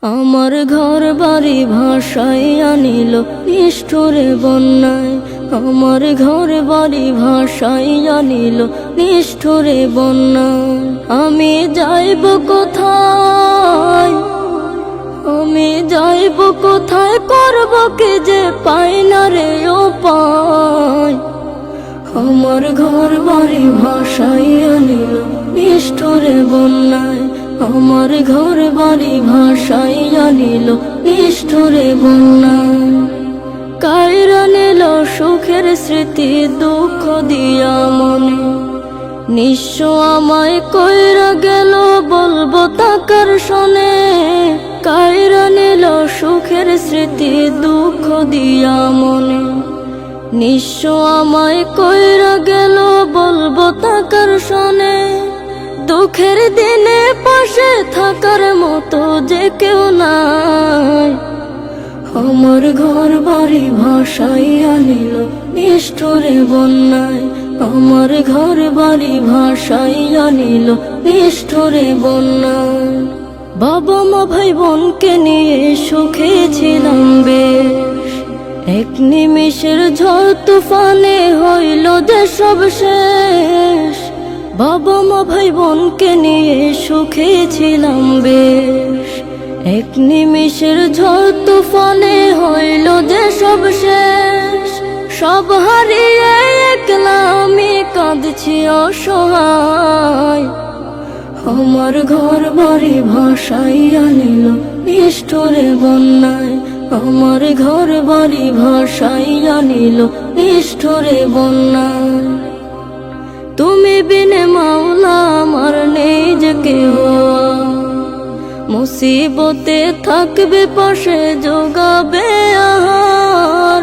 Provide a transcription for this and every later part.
আমার ঘর বাড়ি ভাসাইয়া নিল নিষ্ঠুরে বন্যায়। আমার ঘর বাড়ি ভাসাইয়া নিল নিষ্ঠুরে বন্যায়। আমি যাইব কোথায়, আমি যাইব কোথায়, করব কি যে পাই না রে উপায়। আমার ঘর বাড়ি ভাসাইয়া নিল নিষ্ঠুরে বন্যায়। আমার ঘর বাড়ি ভাসাইয়া নিল নিষ্ঠুরে বন্যায়। কাইরা নিল সুখের স্মৃতি দুঃখ দিয়া মনে, নিঃস্ব আমায় কইরা গেল বলবো তাকার শোনে। কাইরা নিল সুখের স্মৃতি দুঃখ দিয়া মনে, নিঃস্ব আমায় কইরা গেল বলবো তাকার শোনে। দুঃখের দিনে পাশে থাকার মতো যে কেউ নাই। আমার ঘর বাড়ি ভাসাইয়া নিল নিষ্ঠুরে বন্যায়। আমার ঘর বাড়ি ভাসাইয়া নিল নিষ্ঠুরে বন্যায়। বাবা মা ভাই বোনকে নিয়ে সুখে ছিলাম বেশ, এক নিমিষের ঝড় তুফানে হইল যে সব শেষ। বাবা মা ভাই বোনকে নিয়ে সুখে ছিলাম বেশ, এক নিমিষের ঝড় তুফানে হইল যে সব শেষ। সব হারিয়ে একলা আমি কাঁদছি অসহায়। আমার ঘর বাড়ি ভাসাইয়া নিল নিষ্ঠুরে বন্যায়। আমার ঘর বাড়ি ভাসাইয়া নিল নিষ্ঠুরে বন্যায়। তুমি বিনে মাওলা আমার নেই যে কেহ, মুসিবতে থাকবে পাশে যোগাবে আহার।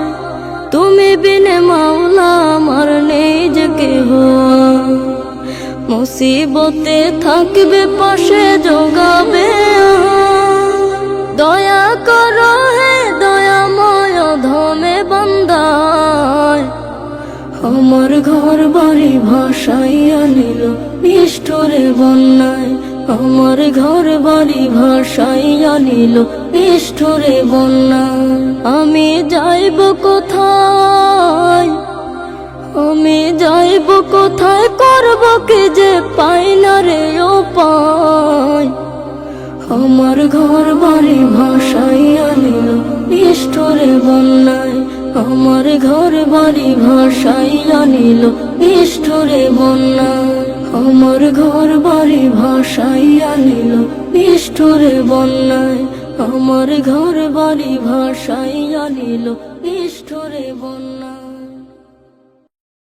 তুমি বিনে মাওলা আমার নেই যে কেহ, মুসিবতে থাকবে পাশে যোগাবে আহার। দয়া করো হে দয়াময় ধমে বান্দায়। আমার ঘর বাড়ি ভাসাইয়া নিল নিষ্ঠুরে বন্যায়। আমার ঘর বাড়ি ভাসাইয়া নিল নিষ্ঠুরে বন্যায়। আমি যাইব কোথায়, আমি যাইব কোথায়, করব কি যে পাই না রে উপায়। আমার ঘর বাড়ি ভাসাইয়া নিল নিষ্ঠুরে বন্যায়। আমার ঘর বাড়ি ভাসাইয়া নিল নিষ্ঠুরে বন্যায়। আমার ঘর বাড়ি ভাসাইয়া নিল নিষ্ঠুরে বন্যায়। আমার ঘর বাড়ি ভাসাইয়া নিল নিষ্ঠুরে বন্যায়।